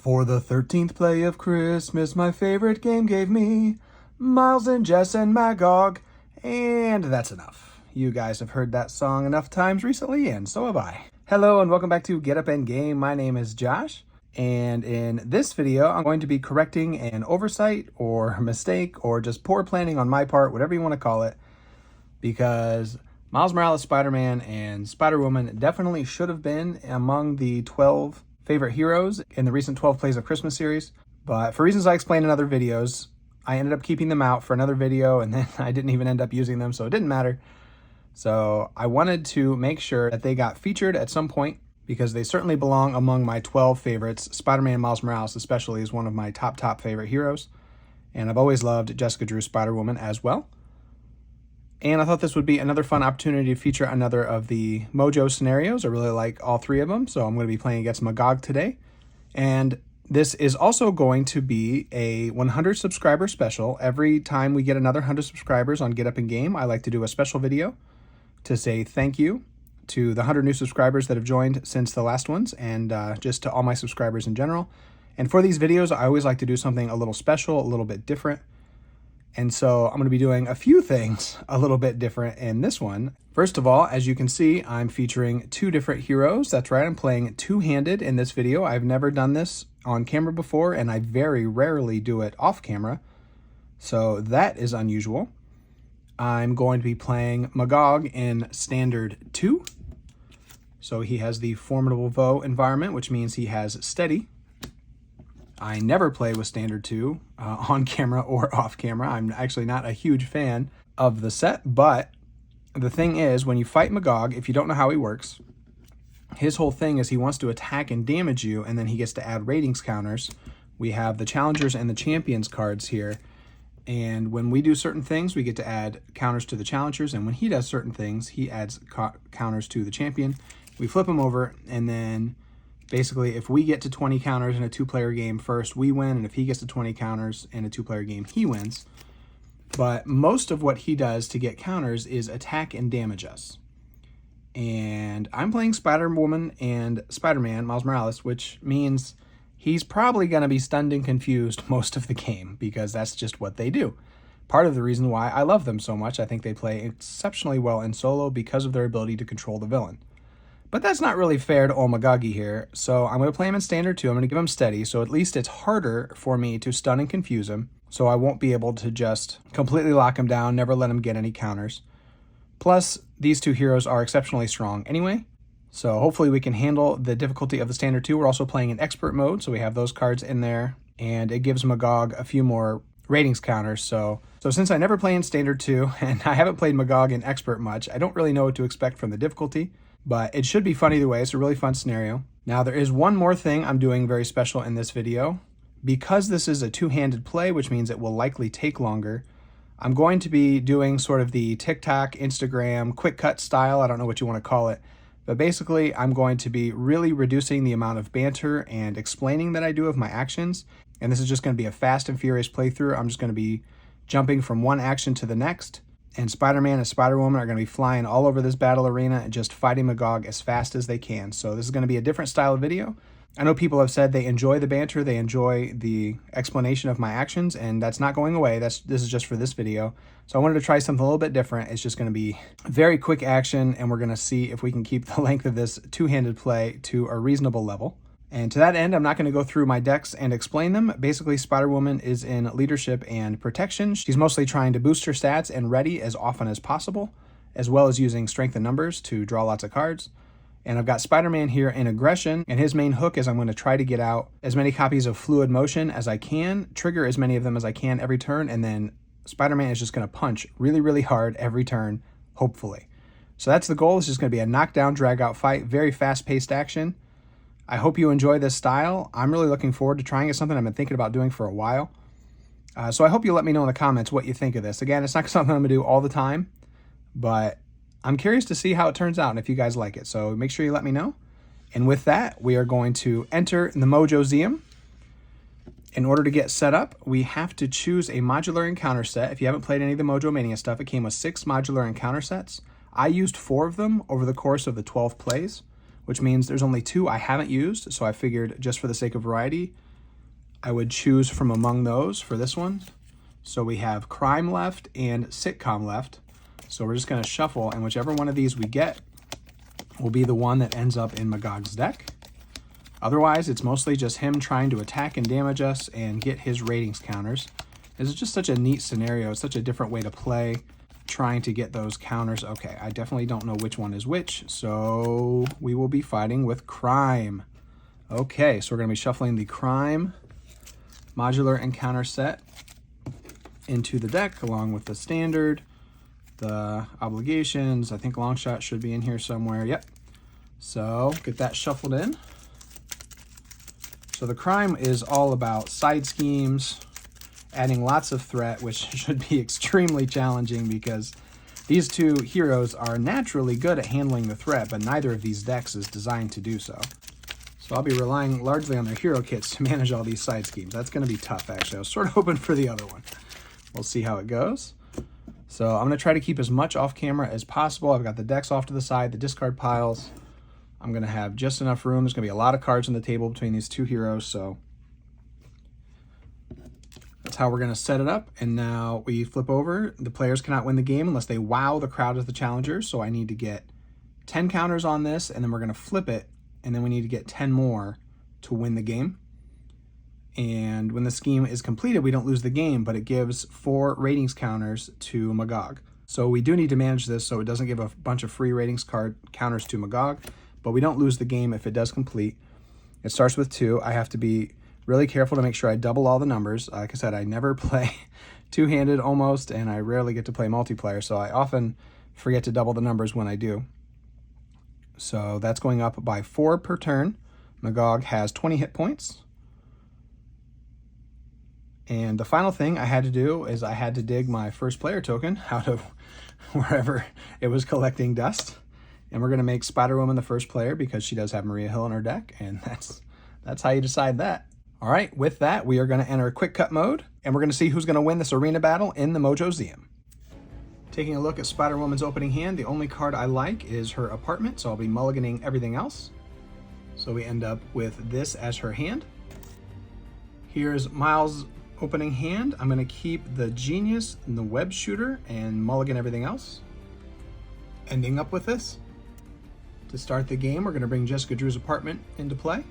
For the 13th play of Christmas, my favorite game gave me Miles and Jess and Magog, and that's enough. You guys have heard that song enough times recently, and so have I. Hello, and welcome back to Get Up and Game. My name is Josh, and in this video, I'm going to be correcting an oversight or mistake or just poor planning on my part, whatever you want to call it, because Miles Morales, Spider-Man, and Spider-Woman definitely should have been among the 12 favorite heroes in the recent 12 Plays of Christmas series, but for reasons I explained in other videos, I ended up keeping them out for another video, and then I didn't even end up using them, so it didn't matter. So I wanted to make sure that they got featured at some point, because they certainly belong among my 12 favorites. Spider-Man and Miles Morales especially is one of my top favorite heroes, and I've always loved Jessica Drew Spider-Woman as well. And I thought this would be another fun opportunity to feature another of the Mojo scenarios. I really like all three of them, so I'm going to be playing against Magog today. And this is also going to be a 100 subscriber special. Every time we get another 100 subscribers on Get Up and Game, I like to do a special video to say thank you to the 100 new subscribers that have joined since the last ones, and just to all my subscribers in general. And for these videos, I always like to do something a little special, a little bit different. And so I'm going to be doing a few things a little bit different in this one. First of all, as you can see, I'm featuring two different heroes. That's right, I'm playing two-handed in this video. I've never done this on camera before, and I very rarely do it off camera. So that is unusual. I'm going to be playing Magog in Standard 2. So he has the Formidable Foe environment, which means he has Steady. I never play with Standard 2 on camera or off camera. I'm actually not a huge fan of the set, but the thing is, when you fight Magog, if you don't know how he works, his whole thing is he wants to attack and damage you, and then he gets to add ratings counters. We have the Challengers and the Champions cards here, and when we do certain things, we get to add counters to the Challengers, and when he does certain things, he adds counters to the Champion. We flip him over, and then basically, if we get to 20 counters in a two-player game first, we win, and if he gets to 20 counters in a two-player game, he wins. But most of what he does to get counters is attack and damage us. And I'm playing Spider-Woman and Spider-Man, Miles Morales, which means he's probably going to be stunned and confused most of the game, because that's just what they do. Part of the reason why I love them so much, I think they play exceptionally well in solo because of their ability to control the villain. But that's not really fair to Magoggy here, so I'm going to play him in Standard 2. I'm going to give him Steady, so at least it's harder for me to stun and confuse him, so I won't be able to just completely lock him down, never let him get any counters. Plus, these two heroes are exceptionally strong anyway, so hopefully we can handle the difficulty of the Standard 2. We're also playing in Expert mode, so we have those cards in there, and it gives Magog a few more ratings counters. So since I never play in Standard 2, and I haven't played Magog in Expert much, I don't really know what to expect from the difficulty. But it should be fun either way. It's a really fun scenario. Now, there is one more thing I'm doing very special in this video. Because this is a two-handed play, which means it will likely take longer, I'm going to be doing sort of the TikTok, Instagram, quick cut style. I don't know what you want to call it. But basically, I'm going to be really reducing the amount of banter and explaining that I do of my actions. And this is just going to be a fast and furious playthrough. I'm just going to be jumping from one action to the next. And Spider-Man and Spider-Woman are going to be flying all over this battle arena and just fighting Magog as fast as they can. So this is going to be a different style of video. I know people have said they enjoy the banter, they enjoy the explanation of my actions, and that's not going away. This is just for this video. So I wanted to try something a little bit different. It's just going to be very quick action, and we're going to see if we can keep the length of this two-handed play to a reasonable level. And to that end, I'm not going to go through my decks and explain them. Basically, Spider-Woman is in leadership and protection. She's mostly trying to boost her stats and ready as often as possible, as well as using strength and numbers to draw lots of cards. And I've got Spider-Man here in aggression, and his main hook is I'm going to try to get out as many copies of Fluid Motion as I can, trigger as many of them as I can every turn, and then Spider-Man is just going to punch really, really hard every turn, hopefully. So that's the goal. It's just going to be a knockdown, drag-out fight, very fast-paced action. I hope you enjoy this style. I'm really looking forward to trying it, something I've been thinking about doing for a while. So I hope you let me know in the comments what you think of this. Again, it's not something I'm going to do all the time, but I'm curious to see how it turns out and if you guys like it. So make sure you let me know. And with that, we are going to enter the Mojoseum. In order to get set up, we have to choose a modular encounter set. If you haven't played any of the Mojo Mania stuff, it came with 6 modular encounter sets. I used 4 of them over the course of the 12 plays, which means there's only 2 I haven't used, so I figured just for the sake of variety, I would choose from among those for this one. So we have crime left and sitcom left. So we're just going to shuffle, and whichever one of these we get will be the one that ends up in Magog's deck. Otherwise, it's mostly just him trying to attack and damage us and get his ratings counters. This is just such a neat scenario. It's such a different way to play, trying to get those counters. Okay, I definitely don't know which one is which, so we will be fighting with crime. Okay, so we're going to be shuffling the crime modular encounter set into the deck, along with the standard, the obligations. I think long shot should be in here somewhere. Yep. So get that shuffled in. So the crime is all about side schemes, adding lots of threat, which should be extremely challenging because these two heroes are naturally good at handling the threat, but neither of these decks is designed to do so. So I'll be relying largely on their hero kits to manage all these side schemes. That's going to be tough, actually. I was sort of hoping for the other one. We'll see how it goes. So I'm going to try to keep as much off camera as possible. I've got the decks off to the side, the discard piles. I'm going to have just enough room. There's going to be a lot of cards on the table between these two heroes, so that's how we're going to set it up. And now we flip over. The players cannot win the game unless they wow the crowd as the challengers, so I need to get 10 counters on this, and then we're going to flip it, and then we need to get 10 more to win the game. And when the scheme is completed, we don't lose the game, but it gives 4 ratings counters to Magog. So we do need to manage this so it doesn't give a bunch of free ratings card counters to Magog, but we don't lose the game if it does complete. It starts with 2. I have to be really careful to make sure I double all the numbers. Like I said, I never play two-handed almost, and I rarely get to play multiplayer, so I often forget to double the numbers when I do. So that's going up by 4 per turn. Magog has 20 hit points. And the final thing I had to do is I had to dig my first player token out of wherever it was collecting dust. And we're going to make Spider-Woman the first player because she does have Maria Hill in her deck, and that's how you decide that. All right, with that, we are going to enter quick cut mode, and we're going to see who's going to win this arena battle in the Mojoseum. Taking a look at Spider-Woman's opening hand, the only card I like is her apartment, so I'll be mulliganing everything else. So we end up with this as her hand. Here's Miles' opening hand. I'm going to keep the Genius and the Web Shooter and mulligan everything else. Ending up with this. To start the game, we're going to bring Jessica Drew's apartment into play.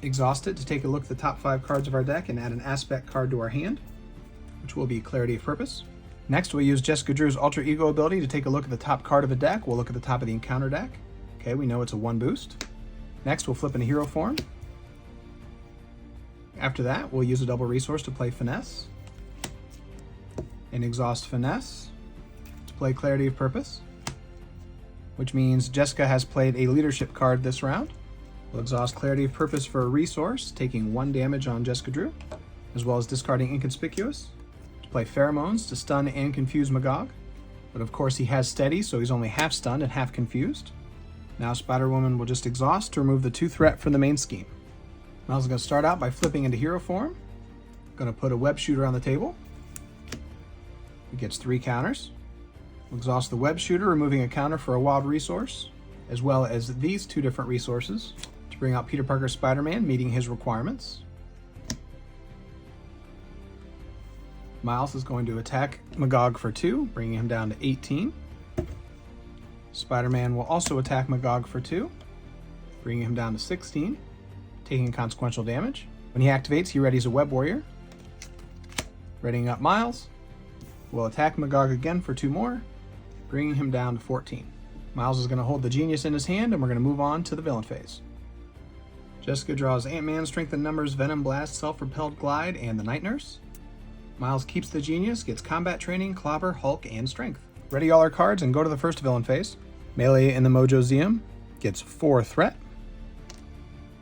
Exhaust it to take a look at the top 5 cards of our deck and add an aspect card to our hand, which will be Clarity of Purpose. Next, we'll use Jessica Drew's Alter Ego ability to take a look at the top card of a deck. We'll look at the top of the encounter deck. Okay, we know it's a 1 boost. Next, we'll flip into hero form. After that, we'll use a double resource to play Finesse and exhaust Finesse to play Clarity of Purpose, which means Jessica has played a leadership card this round. We'll exhaust Clarity of Purpose for a resource, taking 1 damage on Jessica Drew, as well as discarding Inconspicuous to play Pheromones to stun and confuse Magog. But of course he has Steady, so he's only half stunned and half confused. Now Spider-Woman will just exhaust to remove the 2 threat from the main scheme. Miles is going to start out by flipping into hero form. Going to put a Web Shooter on the table. He gets 3 counters. We'll exhaust the Web Shooter, removing a counter for a wild resource, as well as these 2 different resources to bring out Peter Parker's Spider-Man, meeting his requirements. Miles is going to attack Magog for 2, bringing him down to 18. Spider-Man will also attack Magog for 2, bringing him down to 16, taking consequential damage. When he activates, he readies a Web Warrior. Readying up Miles, will attack Magog again for 2 more, bringing him down to 14. Miles is going to hold the Genius in his hand, and we're going to move on to the villain phase. Jessica draws Ant-Man, Strength in Numbers, Venom Blast, Self-Propelled Glide, and the Night Nurse. Miles keeps the Genius, gets Combat Training, Clobber, Hulk, and Strength. Ready all our cards and go to the first villain phase. Melee in the Mojoseum gets 4 threat.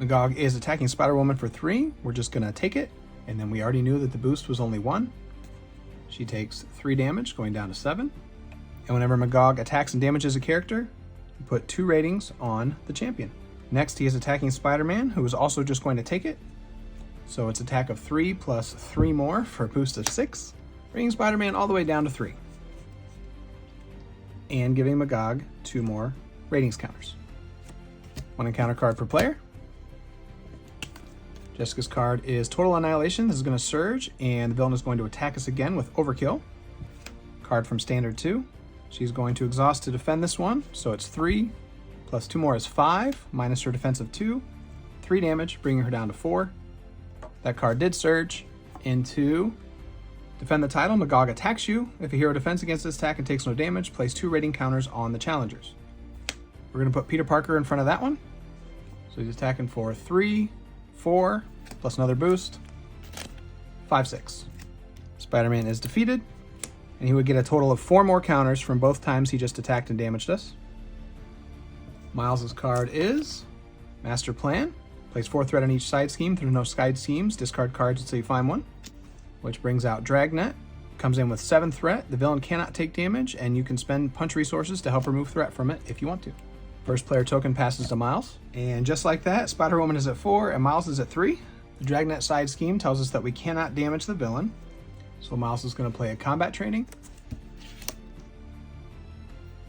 Magog is attacking Spider-Woman for 3. We're just going to take it, and then we already knew that the boost was only 1. She takes 3 damage, going down to 7. And whenever Magog attacks and damages a character, you put 2 ratings on the champion. Next, he is attacking Spider-Man, who is also just going to take it. So it's attack of 3 plus 3 more for a boost of 6, bringing Spider-Man all the way down to 3. And giving Magog 2 more ratings counters. 1 encounter card per player. Jessica's card is Total Annihilation. This is going to surge, and the villain is going to attack us again with Overkill. Card from Standard 2. She's going to exhaust to defend this one, so it's 3, plus 2 more is 5, minus her defense of 2, 3 damage, bringing her down to 4. That card did surge into defend the title. Magog attacks you. If a hero defends against this attack and takes no damage, place 2 rating counters on the challengers. We're going to put Peter Parker in front of that one. So he's attacking for 3, 4, plus another boost, 5, 6. Spider-Man is defeated, and he would get a total of 4 more counters from both times he just attacked and damaged us. Miles' card is Master Plan. Place 4 threat on each side scheme. If there's no side schemes, discard cards until you find one. Which brings out Dragnet. Comes in with 7 threat. The villain cannot take damage, and you can spend punch resources to help remove threat from it if you want to. First player token passes to Miles. And just like that, Spider-Woman is at 4 and Miles is at 3. The Dragnet side scheme tells us that we cannot damage the villain. So Miles is going to play a combat training.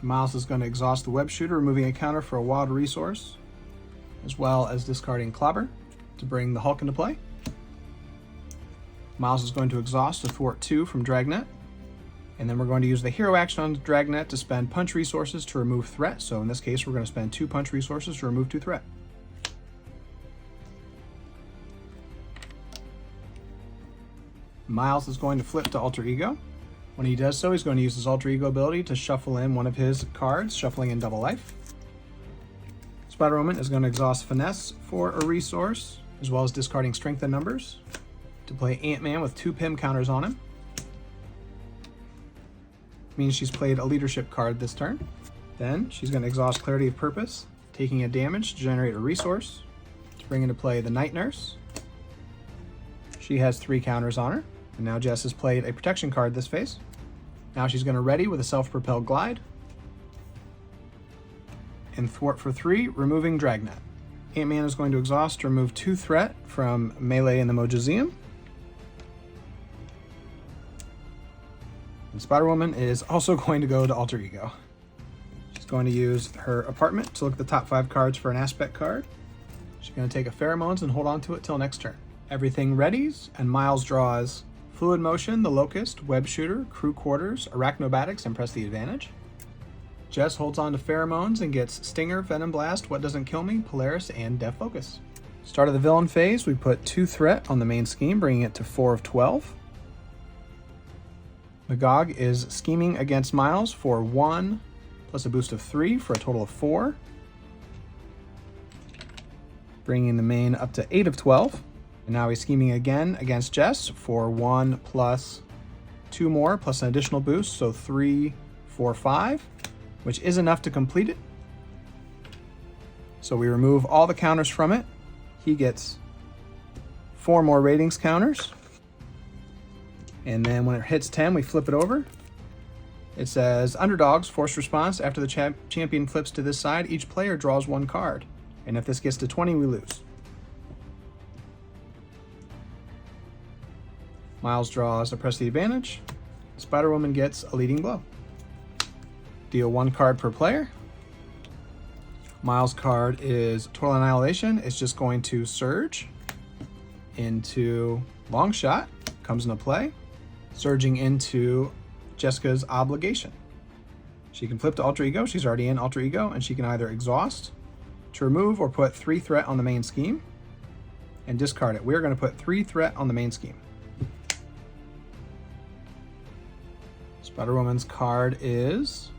Miles is going to exhaust the web shooter, removing a counter for a wild resource, as well as discarding Clobber to bring the Hulk into play. Miles is going to exhaust to thwart 2 from Dragnet. And then we're going to use the hero action on Dragnet to spend punch resources to remove threat. So in this case, we're going to spend 2 punch resources to remove 2 threat. Miles is going to flip to Alter Ego. When he does so, he's going to use his Alter Ego ability to shuffle in one of his cards, shuffling in double life. Spider-Woman is going to exhaust Finesse for a resource, as well as discarding Strength and Numbers to play Ant-Man with 2 PIM counters on him. Means she's played a leadership card this turn. Then she's going to exhaust Clarity of Purpose, taking a damage to generate a resource to bring into play the Night Nurse. She has 3 counters on her. And now Jess has played a protection card this phase. Now she's going to ready with a self-propelled glide. And thwart for 3, removing Dragnet. Ant-Man is going to exhaust to remove 2 threat from Melee in the Mojoseum. And Spider-Woman is also going to go to Alter Ego. She's going to use her apartment to look at the top 5 cards for an aspect card. She's going to take a Pheromones and hold on to it till next turn. Everything readies, and Miles draws Fluid Motion, the Locust, Web Shooter, Crew Quarters, Arachnobatics, and Press the Advantage. Jess holds on to Pheromones and gets Stinger, Venom Blast, What Doesn't Kill Me, Polaris, and Death Focus. Start of the villain phase, we put 2 threat on the main scheme, bringing it to 4 of 12. Magog is scheming against Miles for 1, plus a boost of 3 for a total of 4. Bringing the main up to 8 of 12. And now he's scheming again against Jess for 1 plus 2 more, plus an additional boost, so 3, 4, 5, which is enough to complete it. So we remove all the counters from it. He gets 4 more ratings counters. And then when it hits 10, we flip it over. It says, Underdogs, forced response. After the champion flips to this side, each player draws 1 card. And if this gets to 20, we lose. Miles draws a Press the Advantage. Spider-Woman gets a Leading Blow. Deal 1 card per player. Miles' card is Total Annihilation. It's just going to surge into Long Shot. Comes into play. Surging into Jessica's Obligation. She can flip to Alter Ego. She's already in Alter Ego, and she can either exhaust to remove or put 3 threat on the main scheme and discard it. We're going to put 3 threat on the main scheme. Spider-Woman's card is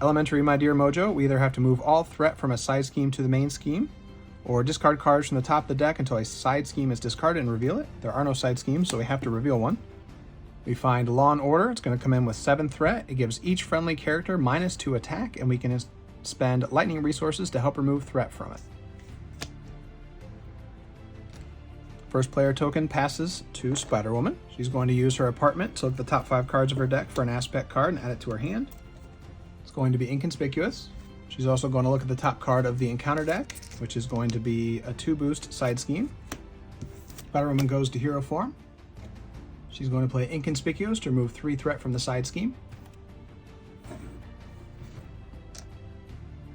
Elementary My Dear Mojo. We either have to move all threat from a side scheme to the main scheme, or discard cards from the top of the deck until a side scheme is discarded and reveal it. There are no side schemes, so we have to reveal one. We find Law and Order. It's going to come in with 7 threat. It gives each friendly character -2 attack, and we can spend lightning resources to help remove threat from it. First player token passes to Spider-Woman. She's going to use her apartment to look at the top 5 cards of her deck for an aspect card and add it to her hand. It's going to be inconspicuous. She's also going to look at the top card of the encounter deck, which is going to be a 2-boost side scheme. Spider-Woman goes to hero form. She's going to play Inconspicuous to remove 3 threat from the side scheme.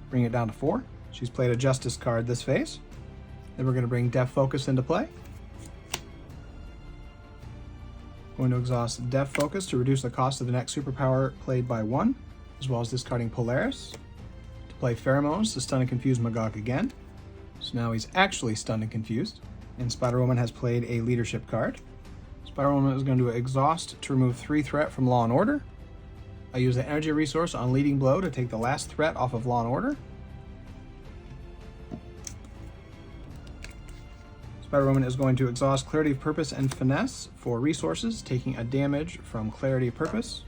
Bring it down to 4. She's played a Justice card this phase. Then we're going to bring Death Focus into play. Going to exhaust Def Focus to reduce the cost of the next superpower played by 1, as well as discarding Polaris. To play Pheromones to stun and confuse Magog again. So now he's actually stunned and confused. And Spider-Woman has played a leadership card. Spider-Woman is going to exhaust to remove 3 threat from Law and Order. I use the energy resource on Leading Blow to take the last threat off of Law and Order. Spider-Woman is going to exhaust Clarity of Purpose and Finesse for resources, taking a damage from Clarity of Purpose.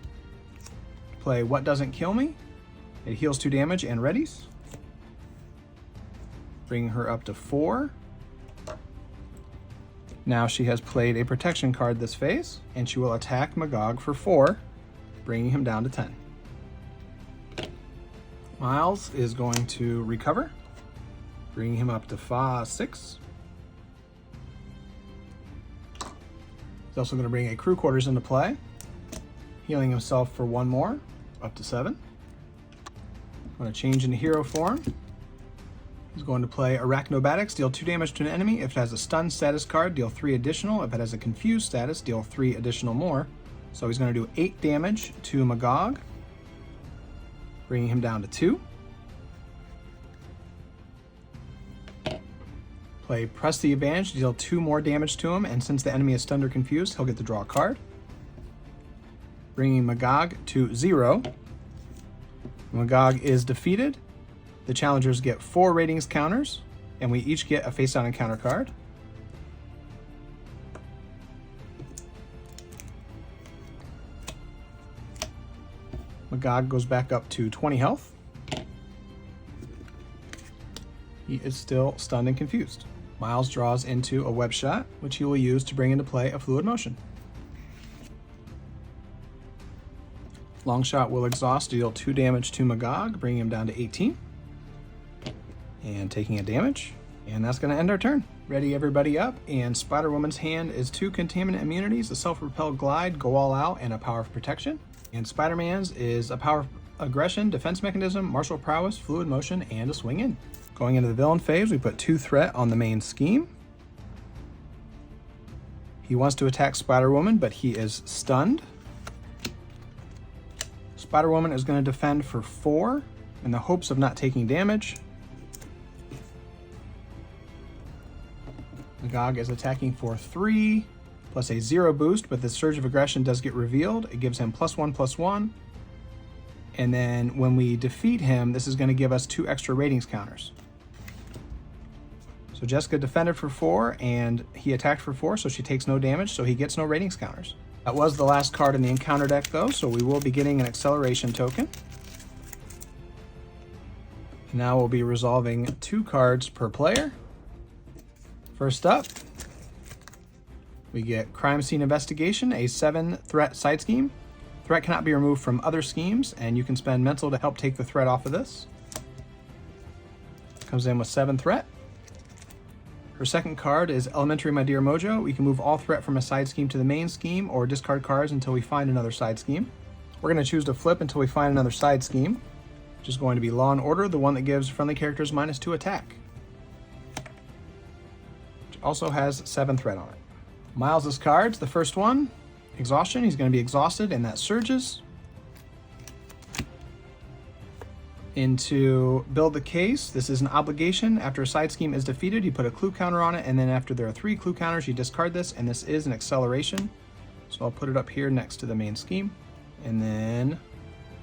Play What Doesn't Kill Me. It heals 2 damage and readies. Bringing her up to 4. Now she has played a protection card this phase, and she will attack Magog for 4, bringing him down to 10. Miles is going to recover, bringing him up to 6. He's also going to bring a crew quarters into play, healing himself for 1 more, up to 7. Going to change into hero form. He's going to play Arachnobatics, deal 2 damage to an enemy. If it has a stun status card, deal 3 additional. If it has a confused status, deal 3 additional more. So he's going to do 8 damage to Magog, bringing him down to 2. Play Press the Advantage, deal 2 more damage to him, and since the enemy is stunned or confused, he'll get to draw a card. Bringing Magog to 0. Magog is defeated. The challengers get 4 ratings counters, and we each get a face down encounter card. Magog goes back up to 20 health. He is still stunned and confused. Miles draws into a web shot, which he will use to bring into play a fluid motion. Longshot will exhaust to deal 2 damage to Magog, bringing him down to 18. And taking a damage. And that's going to end our turn. Ready everybody up, and Spider-Woman's hand is 2 contaminant immunities, a self-repelled glide, go all out, and a power of protection. And Spider-Man's is a power of aggression, defense mechanism, martial prowess, fluid motion, and a swing in. Going into the villain phase, we put 2 threat on the main scheme. He wants to attack Spider-Woman, but he is stunned. Spider-Woman is going to defend for 4 in the hopes of not taking damage. Magog is attacking for 3, plus a 0 boost, but the Surge of Aggression does get revealed. It gives him +1/+1. And then when we defeat him, this is going to give us 2 extra ratings counters. So Jessica defended for 4, and he attacked for 4, so she takes no damage, so he gets no ratings counters. That was the last card in the encounter deck, though, so we will be getting an acceleration token. Now we'll be resolving 2 cards per player. First up, we get Crime Scene Investigation, a 7 threat side scheme. Threat cannot be removed from other schemes, and you can spend mental to help take the threat off of this. Comes in with 7 threat. Her second card is Elementary My Dear Mojo. We can move all threat from a side scheme to the main scheme, or discard cards until we find another side scheme. We're going to choose to flip until we find another side scheme, which is going to be Law and Order, the one that gives friendly characters -2 attack. Which also has 7 threat on it. Miles' cards, the first one, Exhaustion. He's going to be exhausted, and that surges. Into Build the Case. This is an obligation. After a side scheme is defeated, you put a clue counter on it, and then after there are 3 clue counters, you discard this, and this is an acceleration. So I'll put it up here next to the main scheme. And then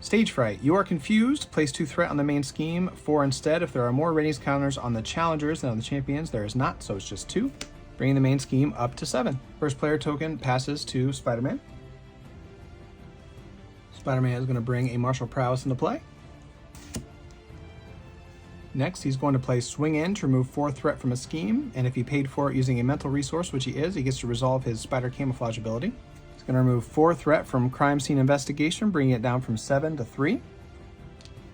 Stage Fright. You are confused. Place 2 threat on the main scheme, 4 instead. If there are more ratings counters on the challengers than on the champions, there is not, so it's just 2. Bringing the main scheme up to 7. First player token passes to Spider-Man. Spider-Man is going to bring a martial prowess into play. Next, he's going to play Swing In to remove 4 threat from a scheme, and if he paid for it using a mental resource, which he is, he gets to resolve his Spider Camouflage ability. He's going to remove 4 threat from Crime Scene Investigation, bringing it down from 7 to 3.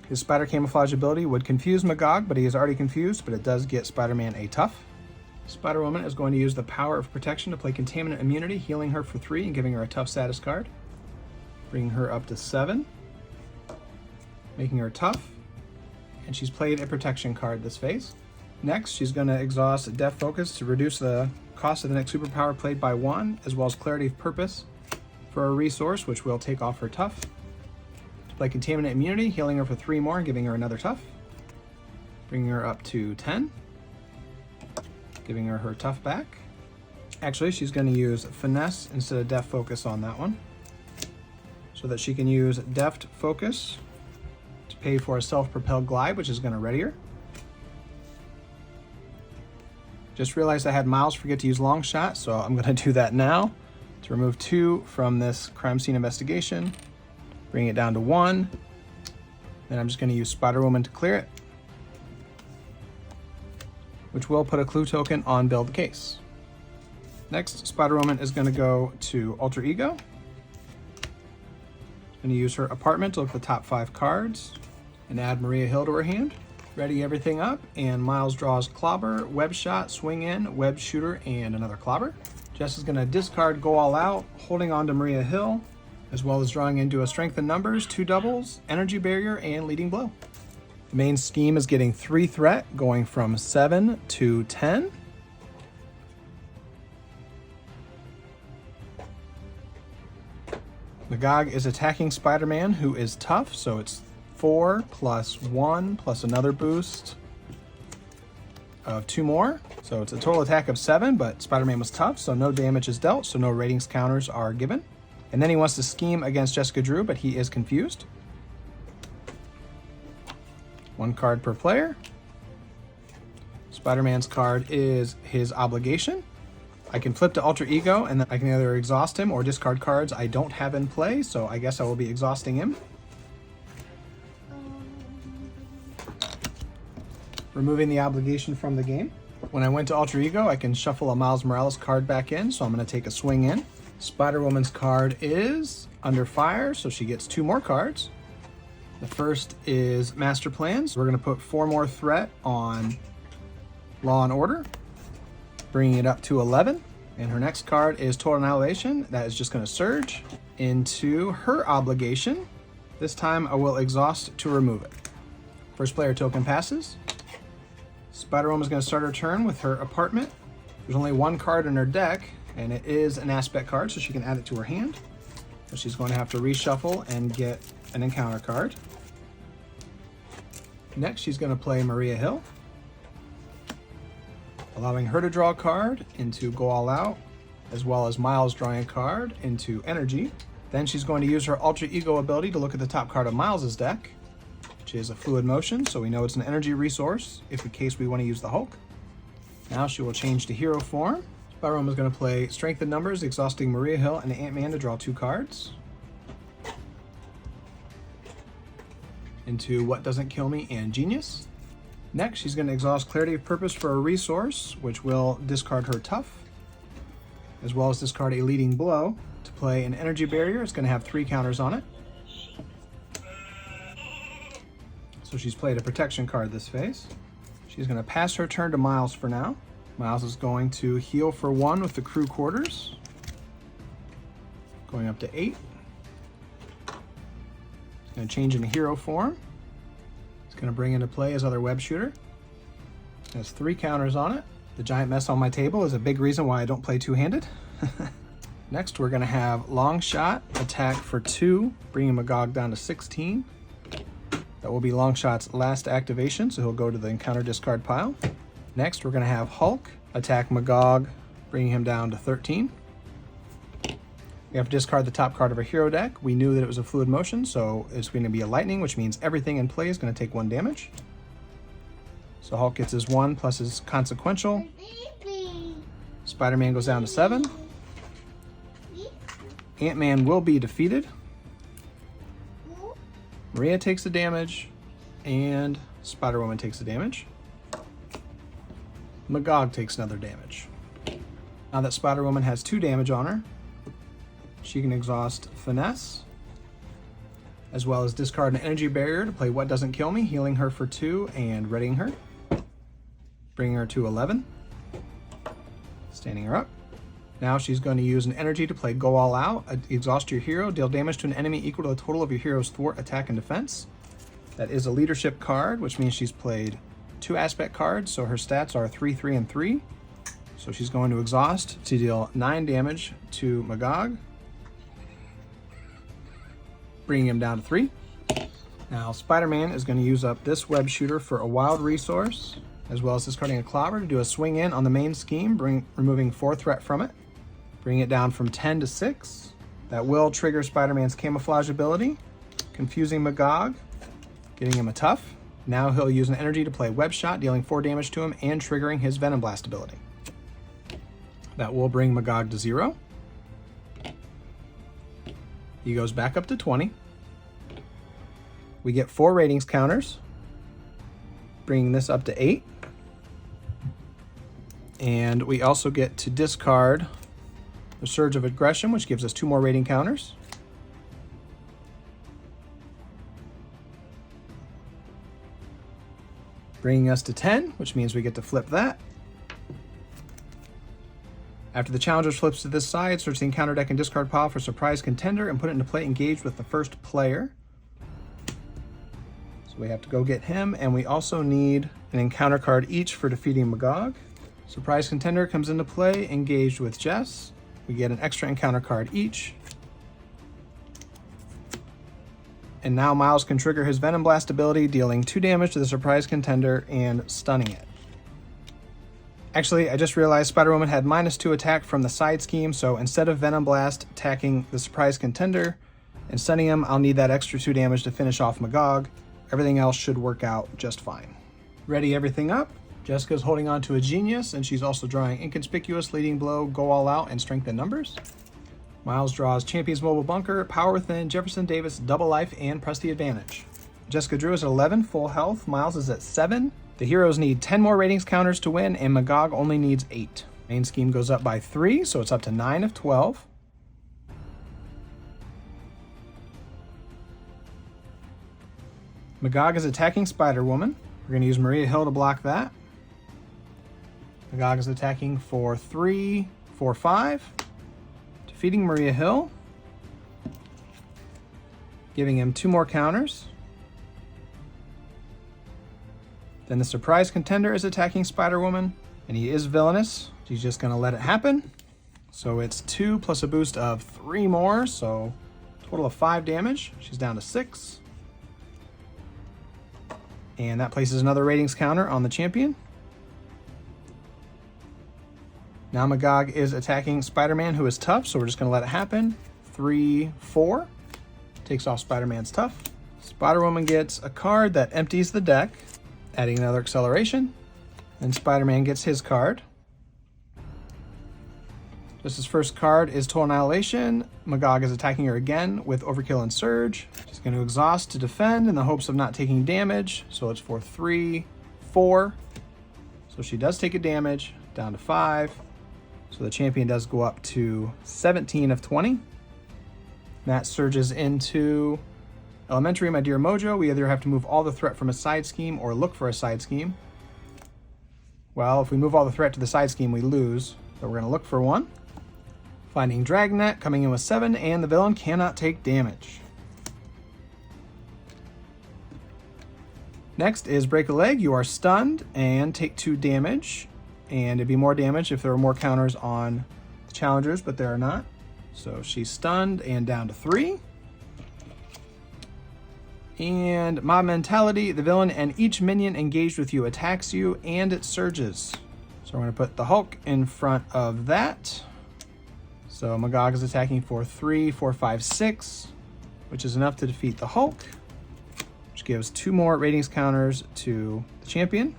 His Spider Camouflage ability would confuse Magog, but he is already confused, but it does get Spider-Man a tough. Spider-Woman is going to use the Power of Protection to play Contaminant Immunity, healing her for 3 and giving her a tough status card. Bringing her up to 7. Making her tough. And she's played a protection card this phase. Next, she's going to exhaust Def Focus to reduce the cost of the next superpower played by 1, as well as Clarity of Purpose for a resource, which will take off her tough. To play Contaminant Immunity, healing her for 3 more and giving her another tough. Bringing her up to 10. Giving her her tough back. Actually, she's going to use Finesse instead of Deft Focus on that one, so that she can use Deft Focus to pay for a self-propelled glide, which is going to ready her. Just realized I had Miles forget to use Long Shot, so I'm going to do that now to remove 2 from this crime scene investigation. Bring it down to 1. Then I'm just going to use Spider-Woman to clear it, which will put a clue token on Build the Case. Next, Spider-Woman is going to go to Alter Ego. Going to use her apartment to look at the top 5 cards and add Maria Hill to her hand. Ready everything up, and Miles draws Clobber, Web Shot, Swing In, Web Shooter, and another Clobber. Jess is going to discard Go All Out, holding on to Maria Hill, as well as drawing into a Strength in Numbers, 2 doubles, Energy Barrier, and Leading Blow. The main scheme is getting 3 threat, going from 7 to 10. Magog is attacking Spider-Man, who is tough, so it's 4 plus 1 plus another boost of 2 more. So it's a total attack of 7, but Spider-Man was tough, so no damage is dealt, so no ratings counters are given. And then he wants to scheme against Jessica Drew, but he is confused. 1 card per player. Spider-Man's card is his obligation. I can flip to Alter Ego, and then I can either exhaust him or discard cards I don't have in play, so I guess I will be exhausting him. Removing the obligation from the game. When I went to Alter Ego, I can shuffle a Miles Morales card back in, so I'm going to take a Swing In. Spider-Woman's card is Under Fire, so she gets 2 more cards. The first is Master Plans. We're going to put 4 more threat on Law and Order, bringing it up to 11. And her next card is Total Annihilation. That is just going to surge into her obligation. This time I will exhaust to remove it. First player token passes. Spider-Woman is going to start her turn with her apartment. There's only 1 card in her deck, and it is an aspect card, so she can add it to her hand. So she's going to have to reshuffle and get an encounter card. Next, she's going to play Maria Hill, allowing her to draw a card into Go All Out, as well as Miles drawing a card into Energy. Then she's going to use her Alter Ego ability to look at the top card of Miles's deck, which is a Fluid Motion, so we know it's an energy resource if in case we want to use the Hulk. Now she will change to hero form. Spider-Woman is going to play Strength in Numbers, exhausting Maria Hill and Ant-Man to draw 2 cards. Into What Doesn't Kill Me and Genius. Next, she's going to exhaust Clarity of Purpose for a resource, which will discard her Tough, as well as discard a Leading Blow. To play an Energy Barrier, it's going to have 3 counters on it. So she's played a protection card this phase. She's going to pass her turn to Miles for now. Miles is going to heal for 1 with the crew quarters, going up to 8. He's going to change into hero form. He's going to bring into play his other web shooter. It has 3 counters on it. The giant mess on my table is a big reason why I don't play two-handed. Next, we're going to have Long Shot attack for 2, bringing Magog down to 16. That will be Long Shot's last activation, so he'll go to the encounter discard pile. Next, we're going to have Hulk attack Magog, bringing him down to 13. We have to discard the top card of our hero deck. We knew that it was a Fluid Motion, so it's going to be a Lightning, which means everything in play is going to take 1 damage. So Hulk gets his 1 plus his Consequential. Spider-Man goes down to 7. Ant-Man will be defeated. Maria takes the damage, and Spider-Woman takes the damage. Magog takes another damage. Now that Spider-Woman has 2 damage on her, she can exhaust Finesse, as well as discard an Energy Barrier to play What Doesn't Kill Me, healing her for 2 and readying her. Bringing her to 11. Standing her up. Now she's going to use an energy to play Go All Out, exhaust your hero, deal damage to an enemy equal to the total of your hero's thwart, attack, and defense. That is a leadership card, which means she's played 2 aspect cards, so her stats are 3, 3, and 3. So she's going to exhaust to deal 9 damage to Magog. bringing him down to 3. Now, Spider-Man is going to use up this web shooter for a wild resource, as well as discarding a clobber to do a swing in on the main scheme, removing 4 threat from it, bringing it down from 10 to 6. That will trigger Spider-Man's camouflage ability, confusing Magog, getting him a tough. Now he'll use an energy to play Web Shot, dealing 4 damage to him and triggering his Venom Blast ability. That will bring Magog to 0. He goes back up to 20. We get 4 ratings counters, bringing this up to 8. And we also get to discard the Surge of Aggression, which gives us 2 more rating counters. Bringing us to 10, which means we get to flip that. After the challenger flips to this side, search the encounter deck and discard pile for Surprise Contender and put it into play engaged with the first player. So we have to go get him, and we also need an encounter card each for defeating Magog. Surprise Contender comes into play engaged with Jess. We get an extra encounter card each. And now Miles can trigger his Venom Blast ability, dealing 2 damage to the Surprise Contender and stunning it. Actually, I just realized Spider-Woman had -2 attack from the side scheme, so instead of Venom Blast attacking the Surprise Contender and stunning him, I'll need that extra 2 damage to finish off Magog. Everything else should work out just fine. Ready everything up. Jessica's holding on to a Genius, and she's also drawing Inconspicuous, Leading Blow, Go All Out, and Strength in Numbers. Miles draws Champion's Mobile Bunker, Power Within, Jefferson Davis, Double Life, and Press the Advantage. Jessica Drew is at 11, full health. Miles is at 7. The heroes need 10 more ratings counters to win, and Magog only needs 8. Main scheme goes up by 3, so it's up to 9 of 12. Magog is attacking Spider-Woman. We're going to use Maria Hill to block that. Magog is attacking for 3, 4, 5. Defeating Maria Hill. Giving him 2 more counters. Then the Surprise Contender is attacking Spider-Woman, and he is villainous. She's just going to let it happen. So it's 2 plus a boost of 3 more, so total of 5 damage. She's down to 6. And that places another ratings counter on the champion. Now Magog is attacking Spider-Man, who is tough, so we're just going to let it happen. 3, 4. Takes off Spider-Man's tough. Spider-Woman gets a card that empties the deck, adding another acceleration. Then Spider-Man gets his card. Just his first card is Total Annihilation. Magog is attacking her again with Overkill and Surge. She's going to exhaust to defend in the hopes of not taking damage. So it's for 3, 4. So she does take a damage, down to 5. So the champion does go up to 17 of 20. That surges into Elementary, My Dear Mojo. We either have to move all the threat from a side scheme or look for a side scheme. Well, if we move all the threat to the side scheme, we lose. So we're going to look for one. Finding Dragnet, coming in with 7, and the villain cannot take damage. Next is Break a Leg. You are stunned and take 2 damage. And it'd be more damage if there were more counters on the challengers, but there are not. So she's stunned and down to 3. And Mob Mentality, the villain and each minion engaged with you attacks you, and it surges. So we're going to put the Hulk in front of that. So Magog is attacking for 3, 4, 5, 6, which is enough to defeat the Hulk, which gives 2 more ratings counters to the champion,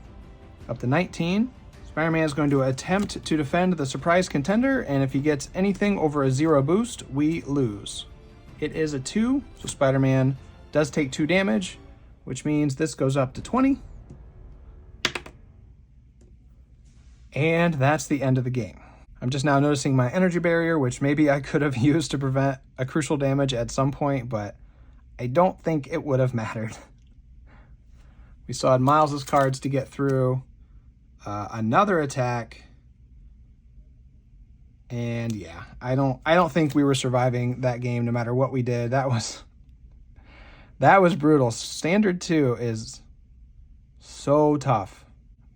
up to 19. Spider-Man is going to attempt to defend the Surprise Contender, and if he gets anything over a 0 boost, we lose. It is a 2, so Spider-Man does take 2 damage, which means this goes up to 20. And that's the end of the game. I'm just now noticing my energy barrier, which maybe I could have used to prevent a crucial damage at some point, but I don't think it would have mattered. We still had Miles' cards to get through. Another attack, and yeah, I don't think we were surviving that game no matter what we did. That was brutal. Standard 2 is so tough,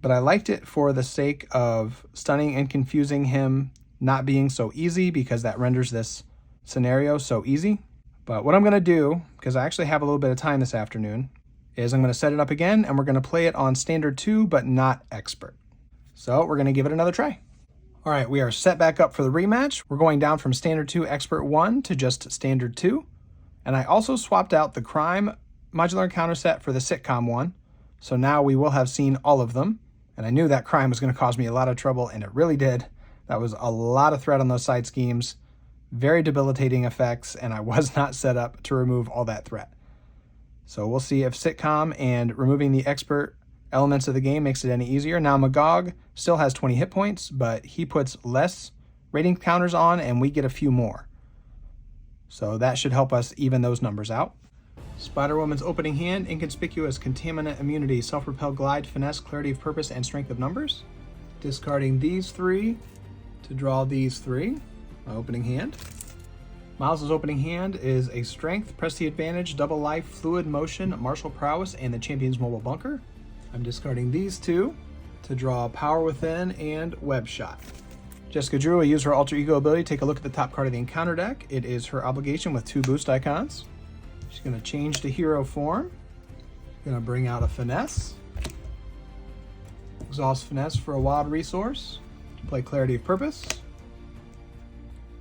but I liked it for the sake of stunning and confusing him not being so easy, because that renders this scenario so easy. But what I'm going to do, because I actually have a little bit of time this afternoon, is I'm going to set it up again, and we're going to play it on Standard 2, but not Expert. So we're going to give it another try. All right, we are set back up for the rematch. We're going down from Standard 2 Expert 1 to just Standard 2. And I also swapped out the Crime modular encounter set for the Sitcom one. So now we will have seen all of them. And I knew that crime was going to cause me a lot of trouble, and it really did. That was a lot of threat on those side schemes. Very debilitating effects, and I was not set up to remove all that threat. So we'll see if Sitcom and removing the expert elements of the game makes it any easier. Now Magog still has 20 hit points, but he puts less rating counters on, and we get a few more. So that should help us even those numbers out. Spider-Woman's opening hand: Inconspicuous, Contaminant Immunity, Self-Repel, Glide, Finesse, Clarity of Purpose, and Strength of Numbers. Discarding these 3 to draw these 3. My opening hand. Miles' opening hand is a Strength, Press the Advantage, Double Life, Fluid Motion, Martial Prowess, and the Champion's Mobile Bunker. I'm discarding these 2 to draw Power Within and Web Shot. Jessica Drew will use her Alter Ego ability to take a look at the top card of the encounter deck. It is her obligation with 2 boost icons. She's going to change to hero form. Going to bring out a Finesse. Exhaust Finesse for a wild resource. To play Clarity of Purpose.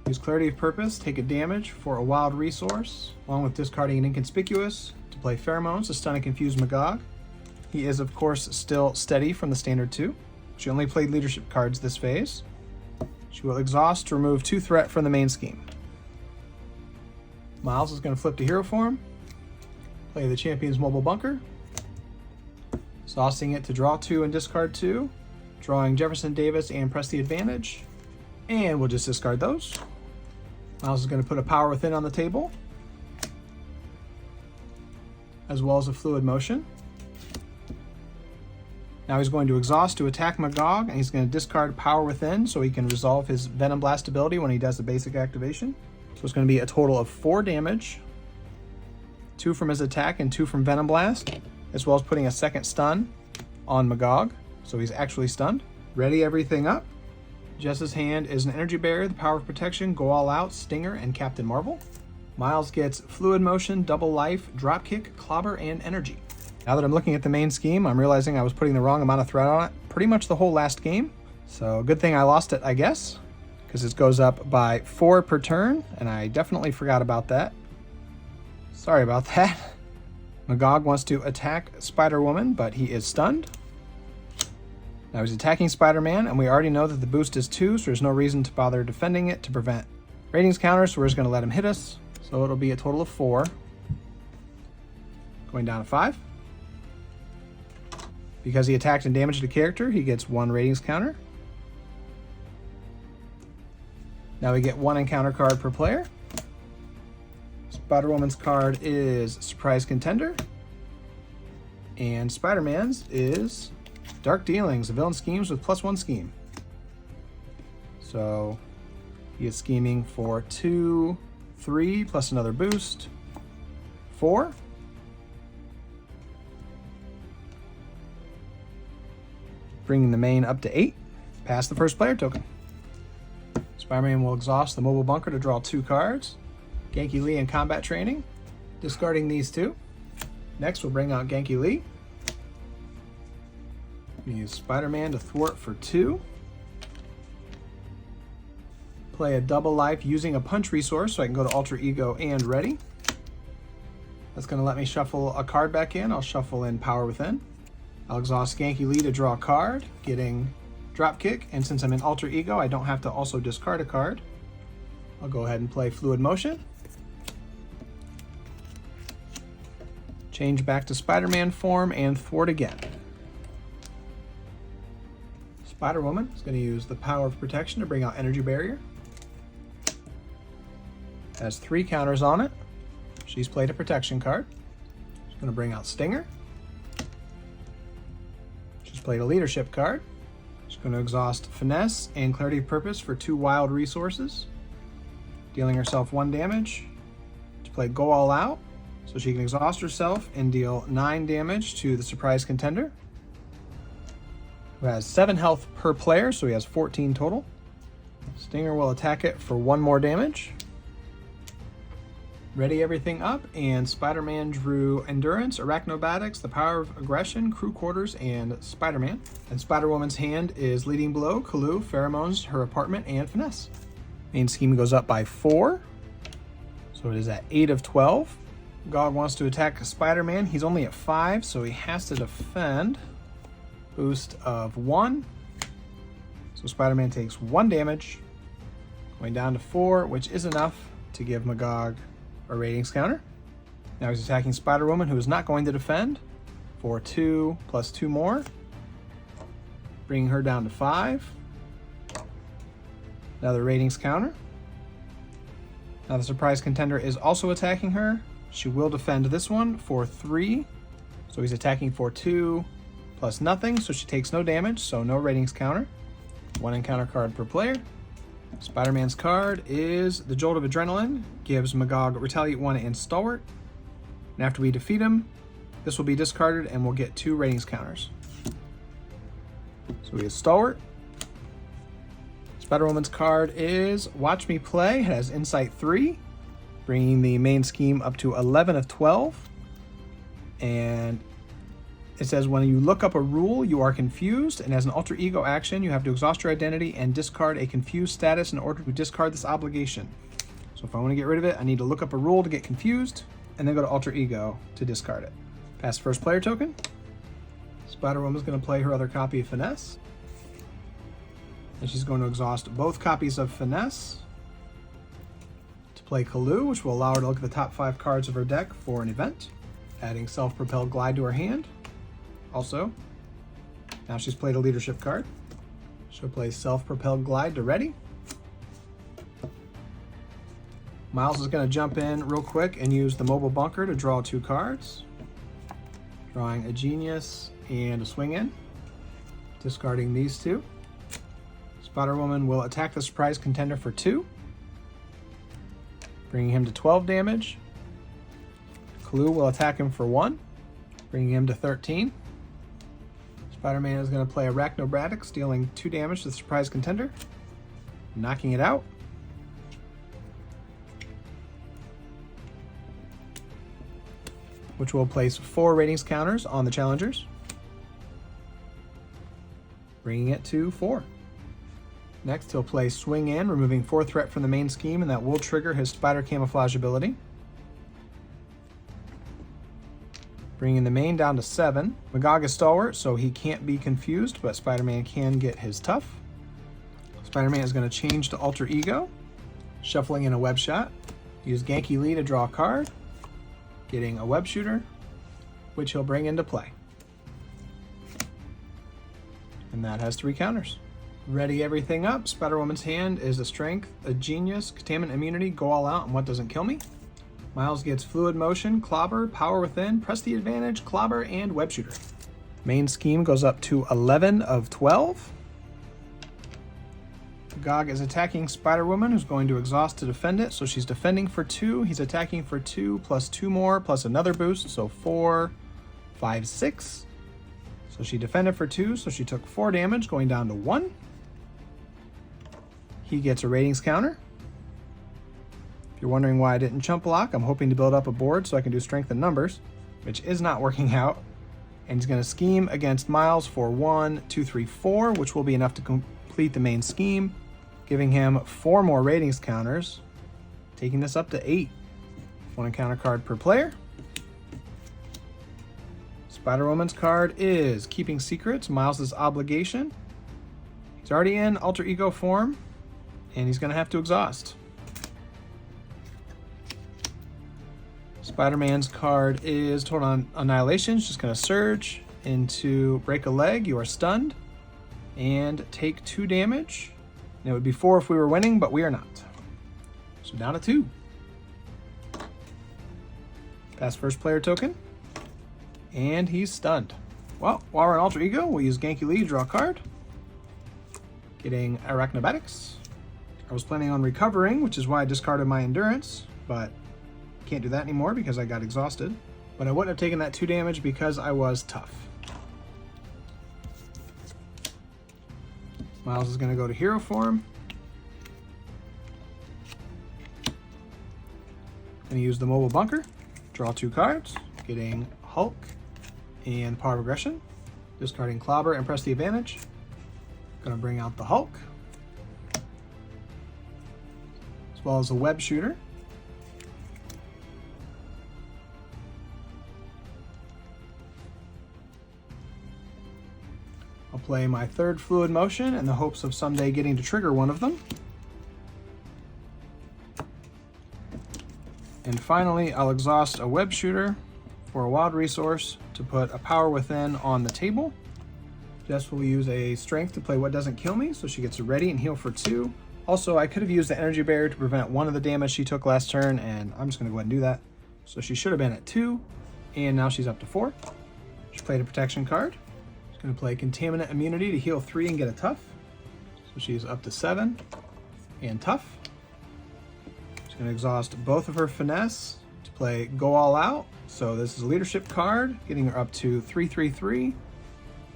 Use Clarity of Purpose, take a damage for a wild resource, along with discarding an Inconspicuous to play Pheromones to stun and confuse Magog. He is, of course, still steady from the Standard 2. She only played leadership cards this phase. She will exhaust to remove 2 threat from the main scheme. Miles is going to flip to hero form, play the Champion's Mobile Bunker, exhausting it to draw 2 and discard 2, drawing Jefferson Davis and Press the Advantage, and we'll just discard those. Miles is going to put a Power Within on the table, as well as a Fluid Motion. Now he's going to exhaust to attack Magog, and he's going to discard Power Within so he can resolve his Venom Blast ability when he does the basic activation. So it's going to be a total of 4 damage, 2 from his attack and 2 from Venom Blast, as well as putting a second stun on Magog, so he's actually stunned. Ready everything up. Jess's hand is an Energy Barrier, the Power of Protection, Go All Out, Stinger, and Captain Marvel. Miles gets Fluid Motion, Double Life, Dropkick, Clobber, and Energy. Now that I'm looking at the main scheme, I'm realizing I was putting the wrong amount of threat on it pretty much the whole last game. So good thing I lost it, I guess, because it goes up by 4 per turn, and I definitely forgot about that. Sorry about that. Magog wants to attack Spider-Woman, but he is stunned. Now he's attacking Spider-Man, and we already know that the boost is 2, so there's no reason to bother defending it to prevent ratings counters, so we're just going to let him hit us. So it'll be a total of 4. Going down to 5. Because he attacked and damaged a character, he gets 1 ratings counter. Now we get 1 encounter card per player. Spider-Woman's card is Surprise Contender. And Spider-Man's is Dark Dealings, the villain schemes with +1 scheme. So he is scheming for 2, 3, plus another boost, 4. Bringing the main up to 8. Pass the first player token. Spider-Man will exhaust the Mobile Bunker to draw 2 cards. Genki Lee in Combat Training. Discarding these 2. Next we'll bring out Genki Lee. Use Spider-Man to thwart for 2. Play a Double Life using a Punch resource so I can go to Alter Ego and Ready. That's going to let me shuffle a card back in. I'll shuffle in Power Within. I'll exhaust Genki Lee to draw a card, getting Dropkick, and since I'm in Alter Ego, I don't have to also discard a card. I'll go ahead and play Fluid Motion. Change back to Spider-Man form and thwart again. Spider-Woman is going to use the Power of Protection to bring out Energy Barrier. Has 3 counters on it. She's played a protection card. She's going to bring out Stinger. She's played a leadership card. She's going to exhaust Finesse and Clarity of Purpose for 2 wild resources, dealing herself 1 damage. To play Go All Out, so she can exhaust herself and deal 9 damage to the Surprise Contender, who has 7 health per player, so he has 14 total. Stinger will attack it for 1 more damage. Ready everything up, and Spider-Man drew Endurance, Arachnobatics, the Power of Aggression, Crew Quarters, and Spider-Man. And Spider-Woman's hand is Leading Blow, Clue, Pheromones, Her Apartment, and Finesse. Main scheme goes up by 4, so it is at 8 of 12. Magog wants to attack Spider-Man. He's only at 5, so he has to defend. Boost of 1. So Spider-Man takes 1 damage, going down to 4, which is enough to give Magog a ratings counter. Now he's attacking Spider-Woman, who is not going to defend, for 2 plus 2 more, bringing her down to 5. Another ratings counter. Now the surprise contender is also attacking her. She will defend this one for 3. So he's attacking for 2 plus nothing, so she takes no damage, so no ratings counter. 1 encounter card per player. Spider-Man's card is the Jolt of Adrenaline, gives Magog Retaliate 1 and Stalwart. And after we defeat him, this will be discarded and we'll get 2 ratings counters. So we have Stalwart. Spider-Woman's card is Watch Me Play, it has Insight 3, bringing the main scheme up to 11 of 12. And it says when you look up a rule, you are confused, and as an alter ego action, you have to exhaust your identity and discard a confused status in order to discard this obligation. So if I want to get rid of it, I need to look up a rule to get confused, and then go to alter ego to discard it. Pass first player token. Spider-Woman's going to play her other copy of Finesse. And she's going to exhaust both copies of Finesse to play Clue, which will allow her to look at the top 5 cards of her deck for an event, adding Self-Propelled Glide to her hand. Also, now she's played a leadership card. She'll play Self-Propelled Glide to ready. Miles is going to jump in real quick and use the Mobile Bunker to draw 2 cards. Drawing a Genius and a Swing In. Discarding these 2. Spider-Woman will attack the surprise contender for 2. Bringing him to 12 damage. Clue will attack him for 1. Bringing him to 13. Spider-Man is going to play Arachnobatics, dealing 2 damage to the surprise contender, knocking it out. Which will place 4 ratings counters on the challengers, bringing it to 4. Next, he'll play Swing In, removing 4 threat from the main scheme, and that will trigger his Spider Camouflage ability. Bringing the main down to 7. Magog is Stalwart, so he can't be confused, but Spider-Man can get his Tough. Spider-Man is going to change to Alter Ego, shuffling in a Web Shot. Use Genki Lee to draw a card, getting a Web Shooter, which he'll bring into play. And that has 3 counters. Ready everything up. Spider-Woman's hand is a Strength, a Genius, Contaminant Immunity, Go All Out, and What Doesn't Kill Me. Miles gets Fluid Motion, Clobber, Power Within, Press the Advantage, Clobber, and Web Shooter. Main scheme goes up to 11 of 12. Magog is attacking Spider-Woman, who's going to exhaust to defend it, so she's defending for 2. He's attacking for 2 plus 2 more, plus another boost, so 4, 5, 6. So she defended for 2, so she took 4 damage, going down to 1. He gets a ratings counter. If you're wondering why I didn't chump block, I'm hoping to build up a board so I can do strength in numbers, which is not working out. And he's going to scheme against Miles for 1, 2, 3, 4, which will be enough to complete the main scheme, giving him 4 more ratings counters, taking this up to 8. 1 encounter card per player. Spider-Woman's card is Keeping Secrets, Miles' Obligation. He's already in Alter Ego form, and he's going to have to exhaust. Spider-Man's card is Total Annihilation. It's just going to surge into Break a Leg. You are stunned and take 2 damage. And it would be 4 if we were winning, but we are not. So down to 2. Pass first player token. And he's stunned. Well, while we're in Alter Ego, we'll use Genki Lee to draw a card. Getting Arachnobatics. I was planning on recovering, which is why I discarded my Endurance, but can't do that anymore because I got exhausted. But I wouldn't have taken that 2 damage because I was tough. Miles is going to go to hero form. And going to use the mobile bunker, draw 2 cards, getting Hulk and Power of Aggression, discarding Clobber and press the advantage. Going to bring out the Hulk, as well as a Web Shooter. I'll play my 3rd Fluid Motion in the hopes of someday getting to trigger one of them. And finally, I'll exhaust a Web Shooter for a wild resource to put a Power Within on the table. Jess will use a Strength to play What Doesn't Kill Me, so she gets a ready and heal for 2. Also, I could have used the Energy Barrier to prevent one of the damage she took last turn, and I'm just going to go ahead and do that. So she should have been at 2, and now she's up to 4. She played a protection card. She's going to play Contaminant Immunity to heal 3 and get a Tough. So she's up to 7 and Tough. She's going to exhaust both of her Finesse to play Go All Out. So this is a Leadership card, getting her up to 3/3/3.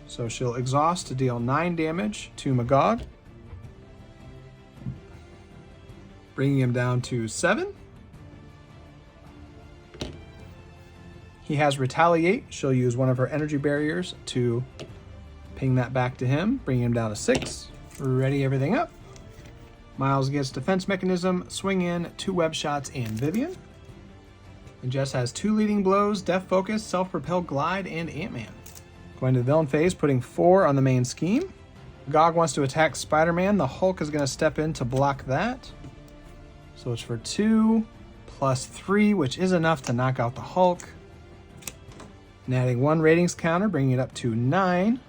So she'll exhaust to deal 9 damage to Magog, bringing him down to 7. He has Retaliate. She'll use one of her energy barriers to ping that back to him, bringing him down to 6. Ready everything up. Miles gets Defense Mechanism, Swing In, 2 Web Shots, and Vivian. And Jess has 2 Leading Blows, Death Focus, Self-Propel, Glide, and Ant-Man. Going to the villain phase, putting 4 on the main scheme. Magog wants to attack Spider-Man. The Hulk is going to step in to block that. So it's for 2 plus 3, which is enough to knock out the Hulk. And adding 1 ratings counter, bringing it up to 9.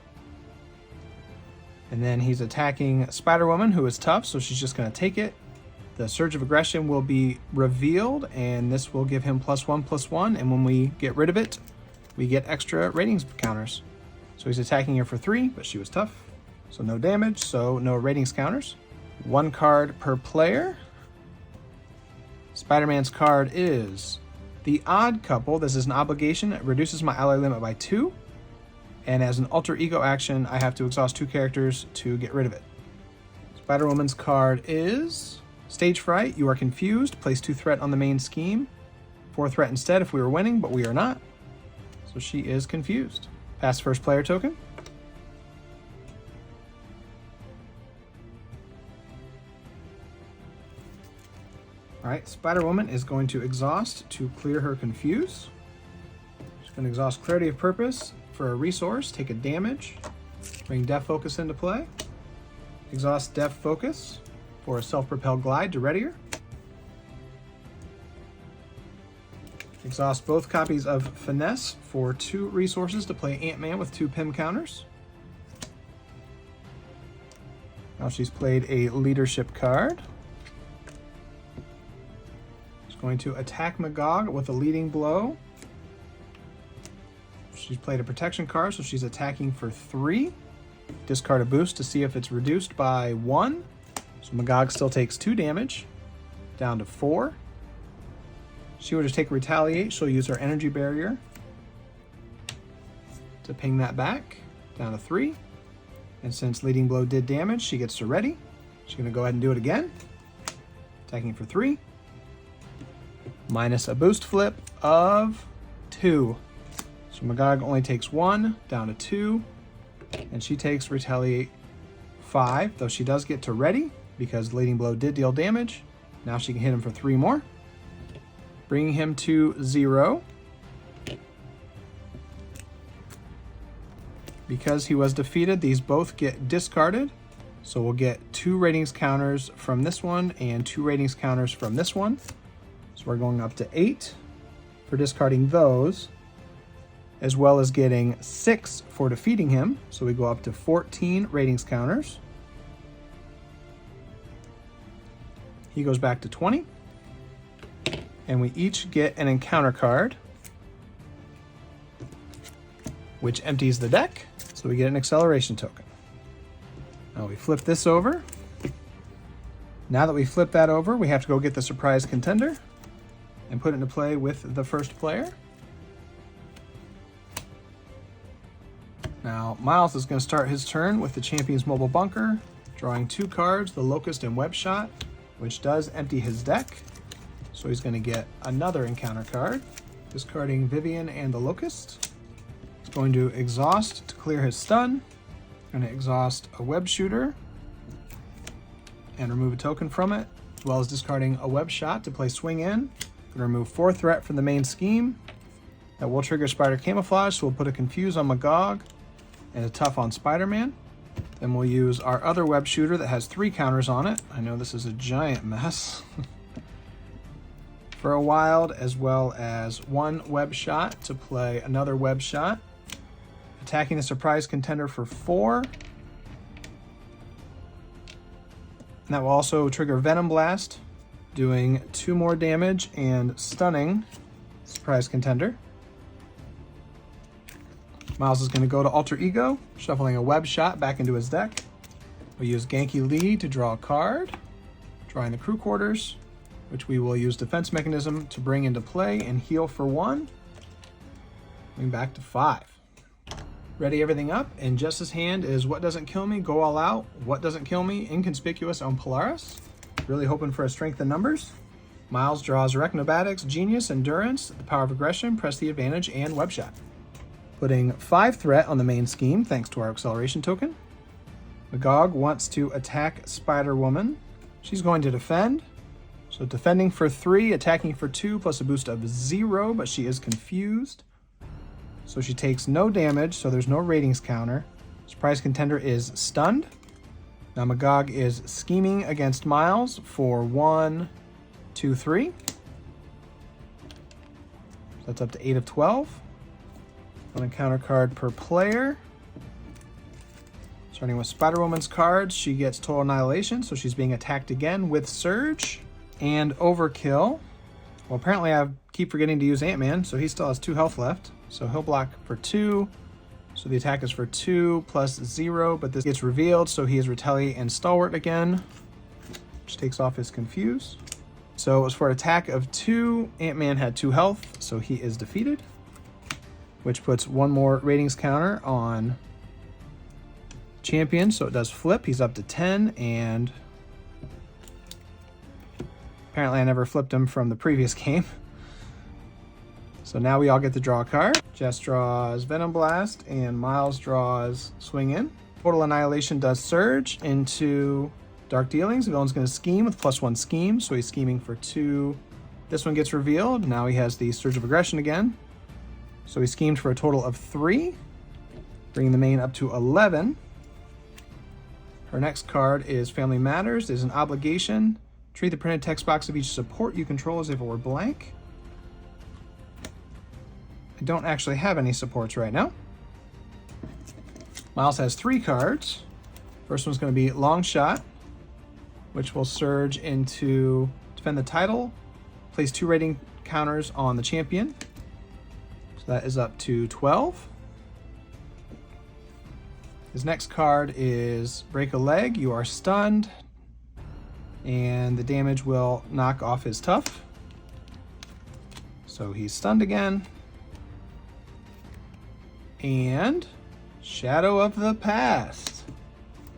And then he's attacking Spider-Woman, who is tough, so she's just going to take it. The Surge of Aggression will be revealed, and this will give him +1/+1. And when we get rid of it, we get extra ratings counters. So he's attacking her for 3, but she was tough. So no damage, so no ratings counters. 1 card per player. Spider-Man's card is the Odd Couple. This is an obligation. It reduces my ally limit by 2. And as an alter ego action, I have to exhaust 2 characters to get rid of it. Spider-Woman's card is Stage Fright. You are confused. Place 2 threat on the main scheme. 4 threat instead if we were winning, but we are not. So she is confused. Pass first player token. All right, Spider-Woman is going to exhaust to clear her confuse. She's going to exhaust Clarity of Purpose for a resource, take a damage, bring Death Focus into play. Exhaust Death Focus for a Self-Propel Glide to ready her. Exhaust both copies of Finesse for 2 resources to play Ant-Man with 2 PIM counters. Now she's played a Leadership card. She's going to attack Magog with a Leading Blow. She's played a Protection card, so she's attacking for 3. Discard a boost to see if it's reduced by 1. So Magog still takes 2 damage, down to 4. She will just take Retaliate. She'll use her Energy Barrier to ping that back, down to 3. And since Leading Blow did damage, she gets to ready. She's going to go ahead and do it again. Attacking for 3. Minus a boost flip of 2. So Magog only takes 1, down to 2. And she takes Retaliate 5, though she does get to ready because Leading Blow did deal damage. Now she can hit him for 3 more. Bringing him to 0. Because he was defeated, these both get discarded. So we'll get 2 ratings counters from this one and 2 ratings counters from this one. So we're going up to 8 for discarding those, as well as getting 6 for defeating him. So we go up to 14 ratings counters. He goes back to 20. And we each get an encounter card, which empties the deck. So we get an acceleration token. Now we flip this over. Now that we flip that over, we have to go get the surprise contender and put it into play with the first player. Now Miles is going to start his turn with the Champion's Mobile Bunker, drawing 2 cards, the Locust and Web Shot, which does empty his deck. So he's going to get another encounter card, discarding Vivian and the Locust. He's going to exhaust to clear his stun. Going to exhaust a web shooter and remove a token from it, as well as discarding a web shot to play swing in. Going to remove 4 threat from the main scheme. That will trigger Spider Camouflage, so we'll put a Confuse on Magog and a Tough on Spider-Man. Then we'll use our other web shooter that has 3 counters on it. I know this is a giant mess. For a wild, as well as 1 web shot to play another web shot. Attacking a surprise contender for 4. And that will also trigger Venom Blast, doing 2 more damage and stunning surprise contender. Miles is going to go to Alter Ego, shuffling a web shot back into his deck. We'll use Genki Lee to draw a card, drawing the crew quarters, which we will use Defense Mechanism to bring into play and heal for 1. Going back to 5. Ready everything up, and Jess's hand is What Doesn't Kill Me, Go All Out, What Doesn't Kill Me, Inconspicuous on Polaris. Really hoping for a strength in numbers. Miles draws Arachnobatics, Genius, Endurance, the Power of Aggression, Press the Advantage, and Web Shot. Putting 5 threat on the main scheme thanks to our acceleration token. Magog wants to attack Spider-Woman. She's going to defend. So defending for 3, attacking for 2, plus a boost of 0, but she is confused. So she takes no damage, so there's no ratings counter. Surprise contender is stunned. Now Magog is scheming against Miles for 1, 2, 3. So that's up to 8 of 12. One encounter card per player. Starting with Spider-Woman's cards, she gets Total Annihilation, so she's being attacked again with Surge and Overkill. Well, apparently I keep forgetting to use Ant-Man, so he still has 2 health left. So he'll block for 2. So the attack is for 2 plus 0, but this gets revealed, so he is Retaliate and Stalwart again, which takes off his Confuse. So it was for an attack of 2. Ant-Man had 2 health, so he is defeated, which puts 1 more ratings counter on Champion, so it does flip. He's up to 10, and apparently I never flipped him from the previous game. So now we all get to draw a card. Jess draws Venom Blast, and Miles draws Swing In. Total Annihilation does Surge into Dark Dealings. The villain's going to scheme with +1 scheme, so he's scheming for 2. This one gets revealed. Now he has the Surge of Aggression again. So he schemed for a total of 3, bringing the main up to 11. Her next card is Family Matters. There's an obligation. Treat the printed text box of each support you control as if it were blank. I don't actually have any supports right now. Miles has 3 cards. First one's going to be Long Shot, which will surge into defend the title. Place 2 rating counters on the champion. So that is up to 12. His next card is Break a Leg. You are stunned, and the damage will knock off his tough. So he's stunned again. And Shadow of the Past.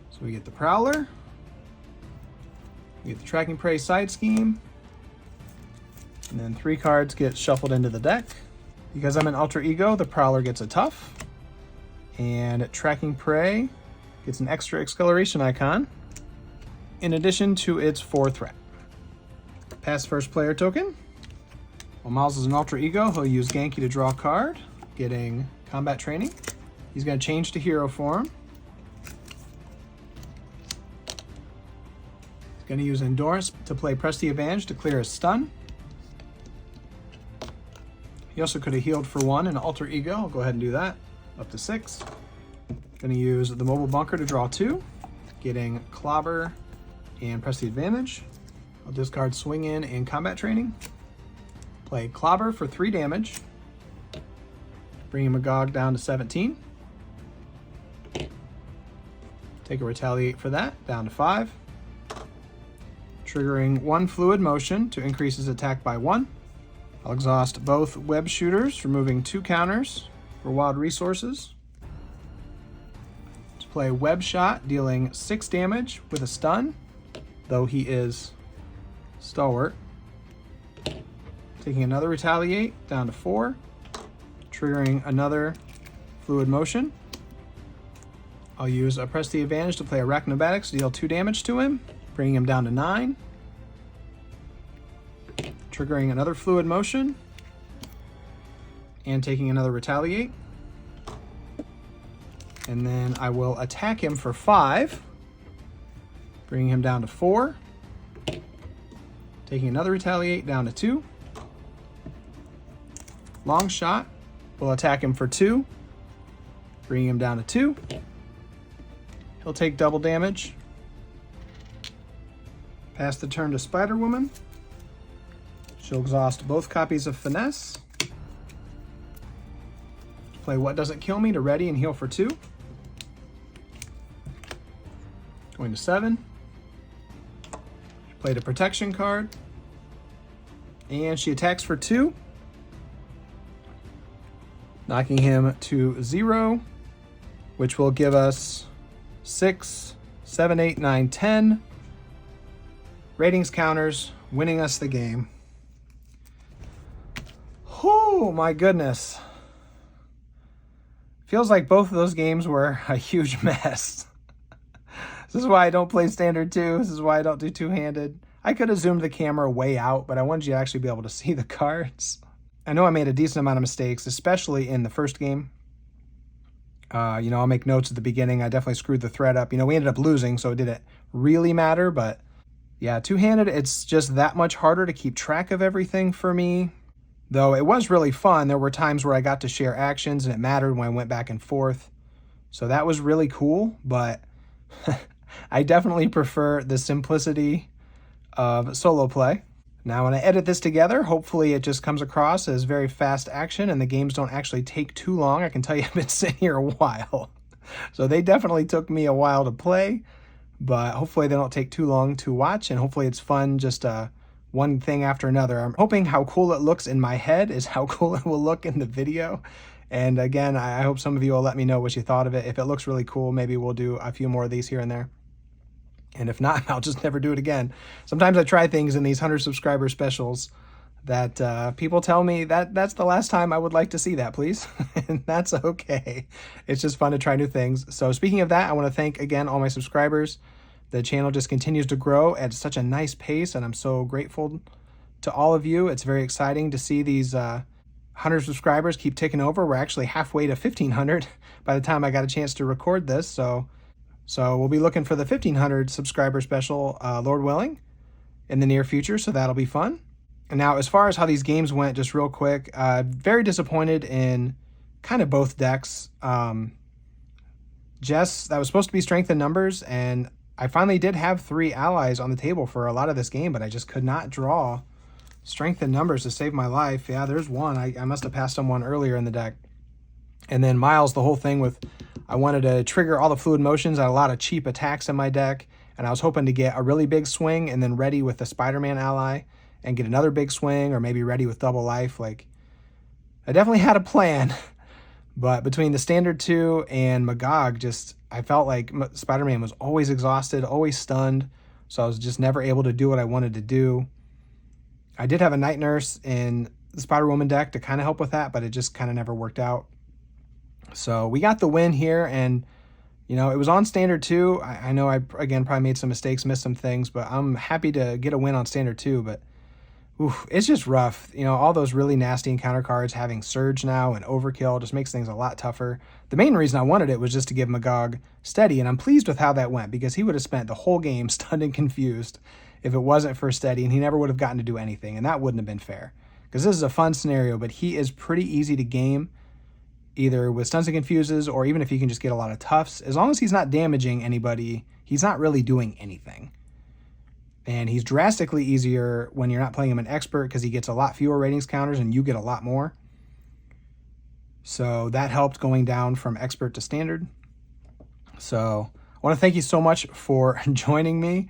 So we get the Prowler. We get the Tracking Prey side scheme. And then 3 cards get shuffled into the deck. Because I'm an Alter Ego, the Prowler gets a tough. And Tracking Prey gets an extra acceleration icon, in addition to its 4 threat. Pass first player token. While Miles is an Alter Ego, he'll use Genki to draw a card, getting Combat Training. He's going to change to hero form. He's going to use Endurance to play Press the Advantage to clear his stun. He also could have healed for 1 in Alter Ego. I'll go ahead and do that. Up to 6. Going to use the Mobile Bunker to draw 2, getting Clobber and Press the Advantage. I'll discard Swing In and Combat Training. Play Clobber for 3 damage, bringing Magog down to 17. Take a Retaliate for that, down to 5. Triggering 1 Fluid Motion to increase his attack by 1. I'll exhaust both web shooters, removing 2 counters for wild resources. To play Web Shot, dealing 6 damage with a stun, though he is Stalwart. Taking another retaliate down to 4, triggering another fluid motion. I'll use a press the advantage to play Arachnobatics to deal 2 damage to him, bringing him down to 9. Triggering another fluid motion and taking another retaliate. And then I will attack him for 5, bringing him down to 4. Taking another retaliate down to 2. Long shot. We'll attack him for 2, bringing him down to 2. He'll take double damage. Pass the turn to Spider-Woman. She'll exhaust both copies of Finesse. Play What Doesn't Kill Me to ready and heal for 2. Going to 7. Played a protection card. And she attacks for 2. Knocking him to 0, which will give us 6, 7, 8, 9, 10 ratings counters, winning us the game. Oh my goodness. Feels like both of those games were a huge mess. This is why I don't play Standard 2. This is why I don't do two-handed. I could have zoomed the camera way out, but I wanted you to actually be able to see the cards. I know I made a decent amount of mistakes, especially in the first game. I'll make notes at the beginning. I definitely screwed the thread up. We ended up losing, so it didn't really matter. But yeah, two-handed, it's just that much harder to keep track of everything for me. Though it was really fun. There were times where I got to share actions, and it mattered when I went back and forth. So that was really cool, but I definitely prefer the simplicity of solo play. Now, when I edit this together, hopefully it just comes across as very fast action and the games don't actually take too long. I can tell you I've been sitting here a while. So they definitely took me a while to play, but hopefully they don't take too long to watch, and hopefully it's fun, just one thing after another. I'm hoping how cool it looks in my head is how cool it will look in the video. And again, I hope some of you will let me know what you thought of it. If it looks really cool, maybe we'll do a few more of these here and there. And if not, I'll just never do it again. Sometimes I try things in these 100 subscriber specials that people tell me that's the last time I would like to see that, please. And that's okay. It's just fun to try new things. So speaking of that, I want to thank again all my subscribers. The channel just continues to grow at such a nice pace, and I'm so grateful to all of you. It's very exciting to see these 100 subscribers keep ticking over. We're actually halfway to 1,500 by the time I got a chance to record this. So we'll be looking for the 1,500 subscriber special, Lord willing, in the near future, so that'll be fun. And now, as far as how these games went, just real quick, very disappointed in kind of both decks. Jess, that was supposed to be strength in numbers, and I finally did have 3 allies on the table for a lot of this game, but I just could not draw strength in numbers to save my life. Yeah, there's one. I must have passed on one earlier in the deck. And then Miles, the whole thing with, I wanted to trigger all the fluid motions. I had a lot of cheap attacks in my deck, and I was hoping to get a really big swing and then ready with the Spider-Man ally and get another big swing, or maybe ready with double life. Like, I definitely had a plan, but between the Standard 2 and Magog, I felt like Spider-Man was always exhausted, always stunned, so I was just never able to do what I wanted to do. I did have a Night Nurse in the Spider-Woman deck to kind of help with that, but it just kind of never worked out. So we got the win here, and it was on Standard 2. I know I, again, probably made some mistakes, missed some things, but I'm happy to get a win on Standard 2, but it's just rough. All those really nasty encounter cards, having Surge now and Overkill just makes things a lot tougher. The main reason I wanted it was just to give Magog Steady, and I'm pleased with how that went, because he would have spent the whole game stunned and confused if it wasn't for Steady, and he never would have gotten to do anything, and that wouldn't have been fair. Because this is a fun scenario, but he is pretty easy to game, either with stuns and confuses, or even if he can just get a lot of toughs. As long as he's not damaging anybody, he's not really doing anything. And he's drastically easier when you're not playing him an expert, because he gets a lot fewer ratings counters and you get a lot more. So that helped going down from expert to standard. So I want to thank you so much for joining me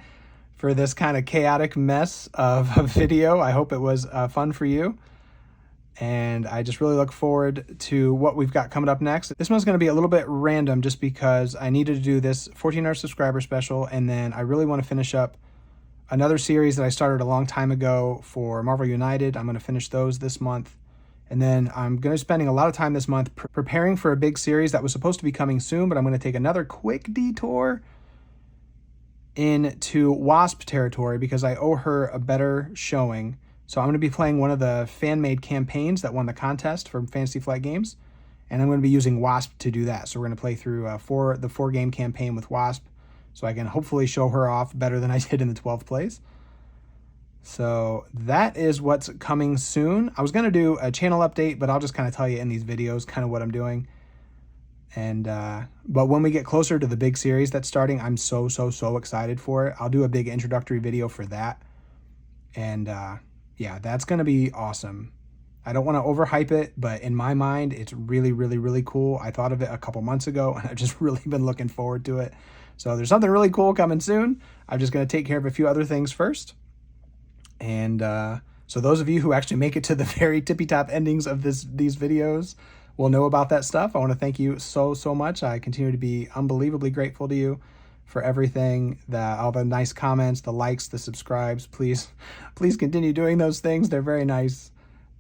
for this kind of chaotic mess of a video. I hope it was fun for you. And I just really look forward to what we've got coming up next. This one's going to be a little bit random just because I needed to do this 1,400 subscriber special, and then I really want to finish up another series that I started a long time ago for Marvel United. I'm going to finish those this month. And then I'm going to be spending a lot of time this month preparing for a big series that was supposed to be coming soon, but I'm going to take another quick detour into Wasp territory because I owe her a better showing. So I'm going to be playing one of the fan-made campaigns that won the contest from Fantasy Flight Games, and I'm going to be using Wasp to do that. So we're going to play through the 4-game campaign with Wasp, so I can hopefully show her off better than I did in the 12th place. So that is what's coming soon. I was going to do a channel update, but I'll just kind of tell you in these videos kind of what I'm doing. And but when we get closer to the big series that's starting, I'm so excited for it. I'll do a big introductory video for that. And yeah, that's going to be awesome. I don't want to overhype it, but in my mind, it's really cool. I thought of it a couple months ago, and I've just really been looking forward to it. So there's something really cool coming soon. I'm just going to take care of a few other things first. And so those of you who actually make it to the very tippy-top endings of these videos will know about that stuff. I want to thank you so much. I continue to be unbelievably grateful to you for everything, all the nice comments, the likes, the subscribes. Please continue doing those things. They're very nice.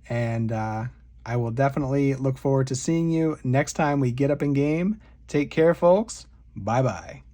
And I will definitely look forward to seeing you next time we get up in game. Take care, folks. Bye-bye.